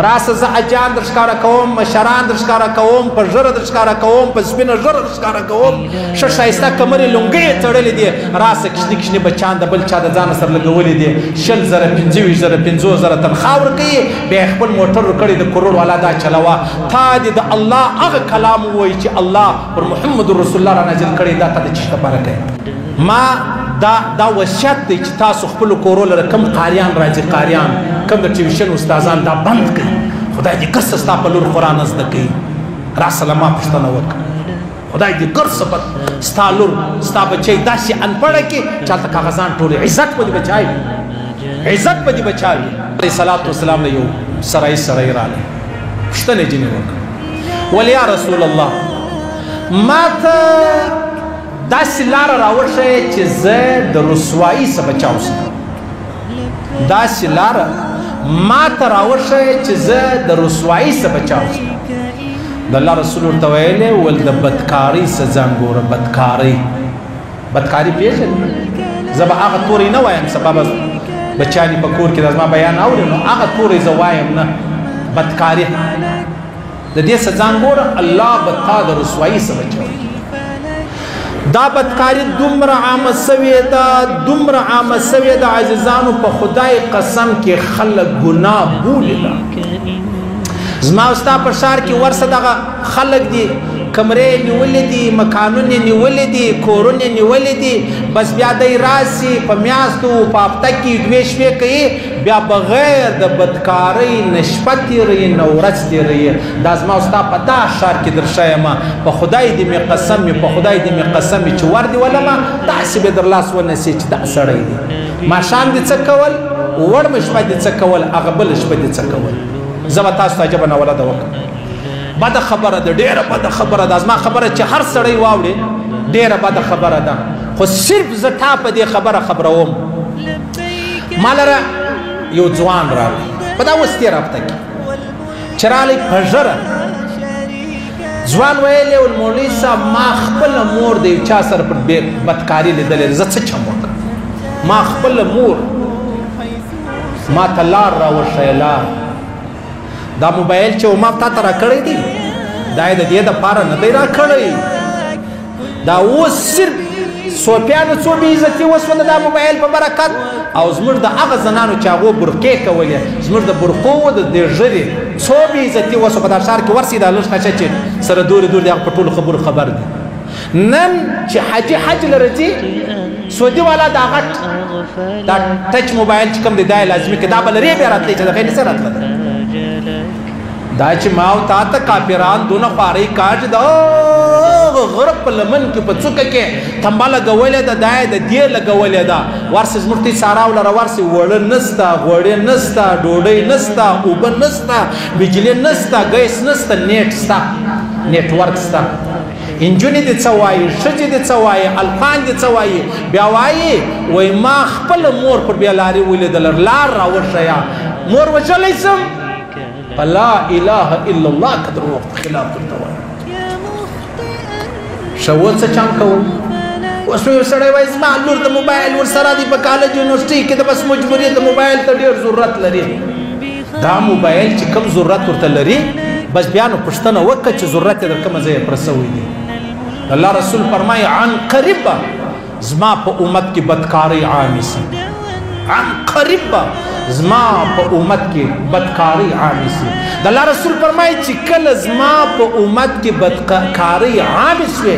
راسه زه اجان در ښکاره کوم مشران در ښکاره کوم په ژره در ښکاره کوم په سپینه ژره در ښکاره کوم ښه ښایسته کمرې لونګۍ یې تړلې دي راسه کشني کشني بچان د بل چا د ځانه سره لګولي دي 100,000 25,000 50,000 تنخوا ورکوي بیا یې خپل موټر ورکړی د کروڑ والا دا چلوه تا دې د الله هغه کلام ووایي چې الله پر محمد رسول الله را نازل کړی دا تا د چی لپاره کوي ما دا وصیت دی چې تاسو خپلو کورو لره کم قاریان راځي قاریان کم د ټیوشن استادان دا بند کړي خدای دې کس ستا په لور قرآن زده کوي راسله ما پوښتنه وکړه خدای دې ګرڅه ستا لور ستا بچی داسې انپړه کې چې هلته کاغذان ټولې عزت به دې بچای وي عزت به دې بچای وي علیه صلات وسلام له یو سړی راغی پوښتنه یې ځینې وکړه ولې یا رسول الله ما ته داسې لاره راوښیه چې زه د رسوایي څخه بچا اوسم داسې لاره ما ته راوښیه چې زه د رسوایي څخه بچا اوسم د الله رسول ورته ویلې ول د بدکارۍ څه ځان ګوره بدکاري پېژنې زه به هغه تورې نه وایم سبا به بچیانې په کور کې د زما بیان اوري نو هغه تورې زه وایم نه بدکاري د دې څه ځان ګوره الله به تا د رسوایي څخه بچوي دا بدکاری دومره عامه سوې ده دومره عامه سوې ده عزیزانو په خدای قسم کې خلک ګناه بولي ده زما او ستا په ښار کې ورسه دغه خلک دي کمرې نیولې دي مکانونه نیولې دي کورونه نیولې دي بس بیا دی راسي په میاشتو په هفته کې 2 شپې کوي بیا بغیر د بدکارۍ نه شپه تېروي نه ورځ تېروي دا زما او ستا په دا ښار کې در ښیمه په خدای دې مې قسم وي په خدای دې مې قسم وي چې ور دې ولمه داسې به در لاس ونیسي چې دا سړی دی ماښام دې څه کول وړمه شپه دې څه کول هغه بله شپه دې څه کول زه به تاسو ته عجبه ناولده وکړم بده خبره ده ډېره بده خبره ده زما خبره چې هر سړی واوري ډېره بده خبره ده خو صرف زه تا په دې خبره خبروم ما لره یو ځوان راغی په دا اوس تېره هفته کې چې راغلی په ژره ځوان ویلی ول مولوي صاحب ما خپله مور د یو چا سره پر بدکاري لیدلې زه څه چم وکړم ما خپله مور ما ته لار راوښیه لار دا موبایل چې ما تا ته راکړی دی دا یې د دې دپاره نه دی راکړی دا اوس صرف صوفیانو څو بې عزتي وسوله دا موبایل په برکت او زموږ د هغه زنانو چې هغو برقې کولې زموږ د برقو د دې ژرې څو بې عزتي وسوه په دا ښار کې ورسي دا لږ نشه چې سره دورې دورې د هغه په ټولو خبرو خبر دی نن چې حاجي حج لره ځي سعودي والا دا غټ دا ټچ موبایل چې کوم دی دا یې لازمي کې دا به لرې بیا راتلی چې د غیر څه راتله دا چې ما او تا ته کاپیران دونه خوارۍ کاږي د غرب په لمن کې په څوکه کې تنبه لګولې ده دا یې د دې لګولې ده ورسې زموږ تی ساراو لره ورسې وړه نسته غوړې نسته ډوډۍ نسته اوبه نسته بجلي نسته ګیس نسته نیټ شته نیټورک شته انجونې دې څه وایي ښځې دې څه وایي الفان دې څه وایي بیا وایي وایي ما خپله مور پر بیا لارې ولیدله لار راوښیه مور وژلی سم لا اله الا الله قدر وقت خلاف درته وایم ښه اوس څه چم کوو اوس یو سړی وایي زما لور د موبایل ورسره دی په کالج یونیورسټۍ کې د بس مجبوري د موبایل ته ډېر ضرورت لري دا موبایل چې کوم ضرورت ورته لري بس بیا نو پوښتنه وکړه چې ضرورت یې در کومه ځای یې پوره سوی دی الله رسول فرمایي عن قریب زما په امت کې بدکارۍ عامې سي عن قریب زما په امت کې بدکارۍ عامې سي د الله رسول فرمایي چې کله زما په امت کې بدکارۍ عامې سوې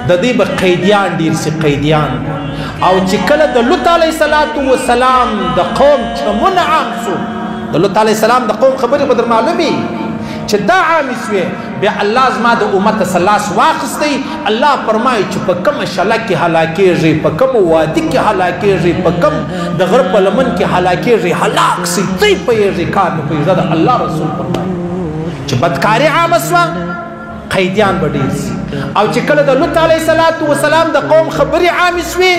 د دې به قیدیان ډېر سي قیدیان او چې کله د لوط علیه السلام د قوم چمونه عام سو د لوط علیه السلام د قوم خبرې به در معلومې چې دا عامې سوې بیا الله زما د امت څخه لاس واخیستی الله فرمایي چې په کومه شله کې هلاکېږي په کوم وادي کې هلاکېږي په کوم د غره په لمن کې هلاکېږي هلاک سي تی پوهېږي کار نه پوهېږي دا الله رسول فرمایي چې بدکاري عامه سوه قیدیان به ډېر سي او چې کله د لوط علیه السلام د قوم خبرې عامې سوې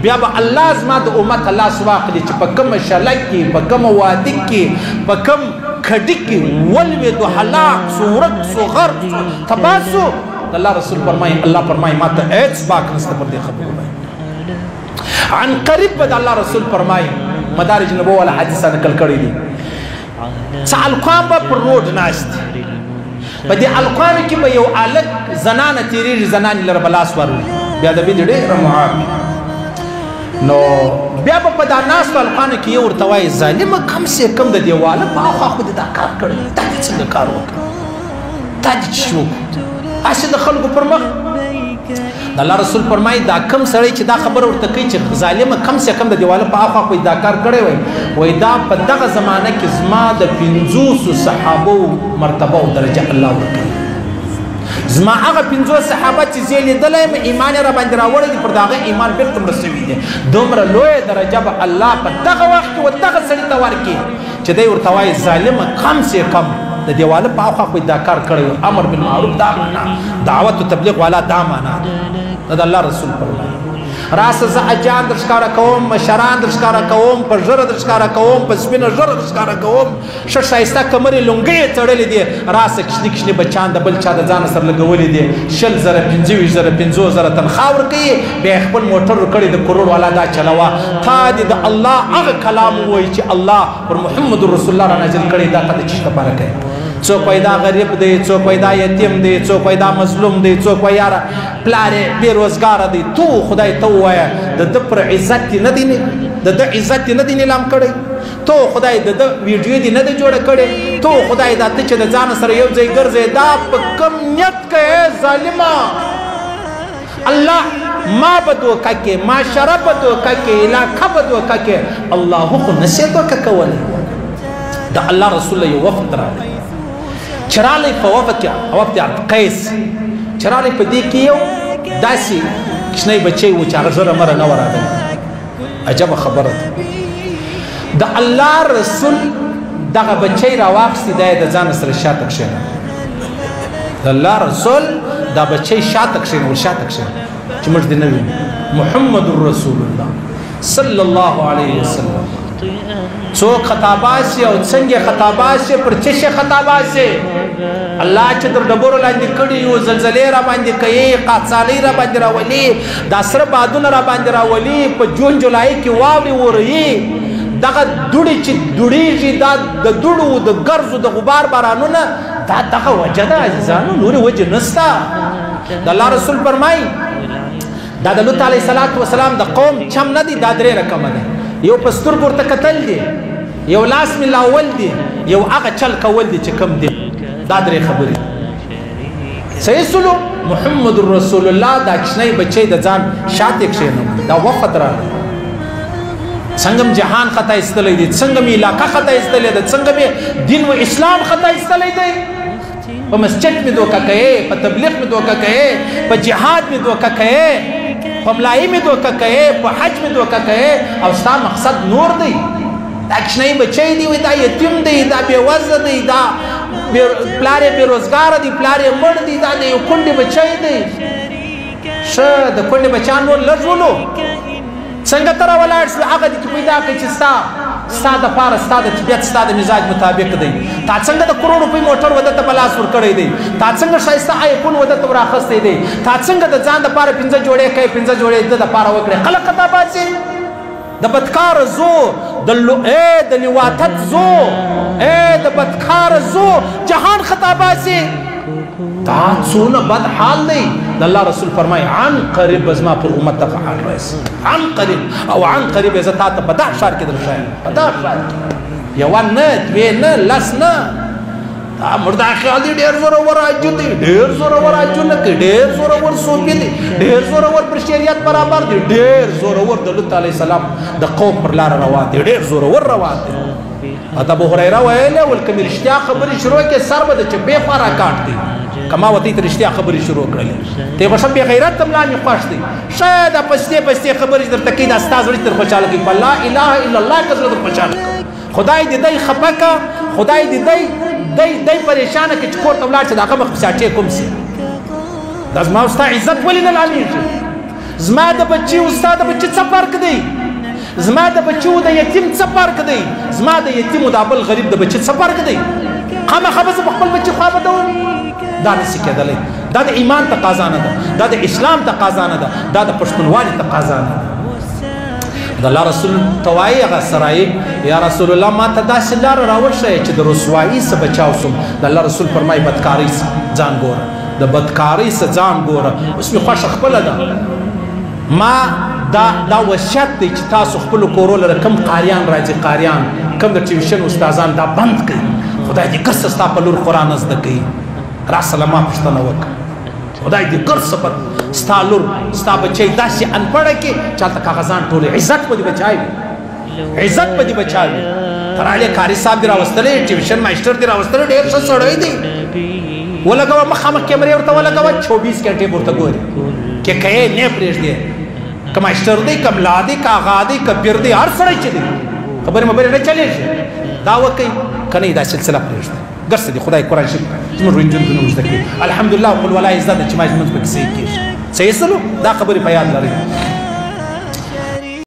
بیا به الله زما د امت لاس واخلي چې په کومه شله کې په کومه وادي کې په کوم کډي کې ولوېدو هلاک سو ورک سو غرق سو تباه سو الله رسول فرمایي الله فرمایي ما ته هېڅ باک نشته پر دې خبرو باندې عن قریب به د الله رسول فرمایي مدارج نبوه والا حدیثه نقل کړی دي څه الکوان به پر روډ ناست دي په دې الکوانو کې به یو هلک زنانه تېرېږي زنانې لره به لاس ورولي بیا د بې ډېره معاف نو بیا به په دا ناستو الکوانو کې یو ورته وایي ظالمه کم سې کم د دیواله په هاخوا خو دې دا کار کړی تا دې څنګه کار وکړ تا دې څه وکړو هسې د خلکو پر مخ د الله رسول فرمایي دا کم سړی چې دا خبره ورته کوي چې ظالمه کم سې کم د دیواله په هاخوا خو دا کار کړی وای دا په دغه زمانه کې زما د 50 صحابو مرتبه او درجه الله ورکوي زما هغه 50 صحابه چې زه لیدلی یم ایمان یې راباندې راوړی دی پر د هغه ایمان بېرته مړه سوي دی دومره لویه درجه به الله په دغه وخت کې و دغه سړي ته ورکړي چې دی ورته وایي ظالمه کم سې کم د دیواله په هاخوا خو دا کار کړی امر بالمعروف دا معنا دعوت و تبلیغ والا دا معنا دا د الله رسول فرمایي راسه زه اجان در ښکاره کوم مشران در ښکاره کوم په ژره در ښکاره کوم په سپینه ژره در ښکاره کوم ښه ښایسته کمرې لونګۍ یې تړلې دي راسه کشني کشني بچان د بل چا د ځانه سره لګولي دي 100,000 25,000 50,000 تنخوا ورکوي بیا یې خپل موټر ورکړی د کروڑ والا دا چلوه تا دې د الله هغه کلام ووایي چې الله پر محمد رسول الله را نازل کړی دا ته د چی دپاره کوي څوک پیدا غریب دی څوک پیدا یتیم دی څوک پیدا مظلوم دی څوک یاره پلار یې بېروزګاره دی تو خدای ته ووایه د ده پر عزت دې نه دی د ده عزت دې نه دی نیلام کړی تو خدای د ده ویډیو دې نه دی جوړه کړې تو خدای دا ته چې د ځان سره یو ځای ګرځې دا په کم نیت کوې ظالمه الله ما به دوکه کې معاشره به دوکه کې علاقه به دوکه کې الله خو نسې دوکه کولی د الله رسول یو وفد راغی چې راغلی په وفد کې وفد عبدقیس چې راغلی په دې کې یو داسې کوچنی بچی و چې هغه ژره مره نه وه راغلی عجبه خبره ده د الله رسول دغه بچی راواخیستې دا یې د ځانه سره شاته کښېنوه د الله رسول دا بچی شاته کښېنول شاته کښېنول چې موږ دې نه وینو محمد رسول الله صلی الله علیه وسلم څوک خطاباسي او څنګه خطاباسي پر چشه خطاباسي الله چې در ډبرو لاندې کړي یو زلزلې را باندې کوي قحطالۍ را باندې راولي دا سره بادونه را باندې راولي په جون جولای کې واورې وري دغه دوړې چې دوړېږي دا د دوړو د ګرزو د غبار بارانونه دا دغه وجه ده عزیزانو نورې وجه نسته د الله رسول فرمایي دا د لوط علیه السلام د قوم چم نه دي دا درې رقمه ده یو په سترګو ورته کتل دي یو لاس مې لاول دي یو هغه چل کول دي چې کم دي دا درې خبرې صحیح سلو محمد رسول الله دا کوچنی بچی د ځان شاته کښېنوم دا وفد راغی څنګه م جهان خطا ایستلی دی څنګه مې علاقه خطا ایستلی ده څنګه مې دین و اسلام خطا ایستلی دی په مسجد مې دوکه کوې په تبلیغ مې دوکه کوې په جهاد مې دوکه کوې په ملایي مې دوکه کوې په حج مې دوکه کوې او ستا مقصد نور دی دا کوچنی بچی دی دا یتیم دی دا بېوزله دی دا پلار یې بېروزګاره دی پلار یې مړ دی دا د یو کونډې بچی دی ښه د کونډې بچیان نور لږ ولو څنګه ته راولاړ شو هغه دې کې پیدا کړي چې ستا دپاره ستا د طبیعت ستا د مزاج مطابق دی تا څنګه د کروڑ روپۍ موټر وده ته په لاس ورکړی دی تا څنګه ښایسته آیفون وده ته وراخیستی دی تا څنګه د ځان دپاره 15 جوړې کوې 15 جوړې د دپاره وکړې خلک خطا باسي د بدکار زو د لواتت زو د بدکار زو جهان خطا باسي دا څونه بد حال دی د الله رسول فرمایي عن قریب به زما پر امت دغه حال راسي عن قریب او عن قریب یې زه تا ته په دغه ښار کې درښایم په دغه ښار کې یوه نه دوې نه لس نه دا مردا خیال دی ډېر زورور عجون دی ډېر زورور عجون کوي ډېر زورور صوفي دی ډېر زورور پر شریعت برابر دی ډېر زورور د لوط علیه السلام د قوم پر لاره روان دی ډېر زورور روان دی ابو هريره ویلې ولکه رښتیا خبرې شروع کې سر به د چپې خوا راکاټ دی کما وتی ته رښتیا خبرې شروع کړلې ته به سم بې غیرت ته ملا مې خوښ دی شاید پستې پستې خبرې درته کوي دا ستا زړه تر خوشحاله کوي په لا اله الا الله که زړه در خوشحاله کوي خدای دې دی خفه که خدای دې دی پریشانه که چې کور ته ولاړ شي د هغه مخ پسې اټې کوم سي دا زما او ستا عزت ولې نه لامېږي زما د بچي او ستا د بچي څه فرق دی زما د بچو د یتیم څه فرق دی زما د یتیم او د بل غریب د بچي څه فرق دی خامخا به زه په خپل بچي خوا بدوم دا نشي کېدلی دا د ایمان تقاضا نه ده دا د اسلام تقاضا نه ده دا د پښتونوالي تقاضا نه ده د الله رسول توای هغه سرای یا رسول الله ما ته داسې لار راوښیه چې د رسوایي څخه بچاو سم. د الله رسول فرمایي بدکارۍ ځان ګوره، د بدکارۍ څخه ځان ګوره. اوس مې خوښه خپله ده، ما دا وصیت دی چې تاسو خپلو کورو لره کم قاریان راځي، قاریان کم د ټیوشن استادان دا بند کړي. خدای دې ګرڅه ستا په لور قرآن زده کوي. راسله ما پوښتنه وکړه، خدای دې ګرڅه په ستا لور ستا بچی داسې انپړه کې چې هلته کاغذان ټولې عزت به دې بچای وي، عزت به دې بچای وي. تر علي قاري صاحب دې راوستلی، ټیوشن ماسټر دې راوستلی، ډېر ښه سړی دی. ولګوه مخامخ کیمرې ورته ولګوه، 24 ګنټې به ورته ګوري کې که یې نه پرېږدې. که ماسټر دی، که ملا دی، که اغا دی، که پیر دی، هر سړی چې دی خبرې مبرې نه چلېږي. دا وکئ که نه دا سلسله پرېږدئ. ګرڅه دي خدای قرآن شریف زموږ نجونې زده کړي. الحمدلله قل ولا زده ده چې ما زمونځ پکې صحیح کېږي. صحیح سلو دا خبرې په یاد لرئ.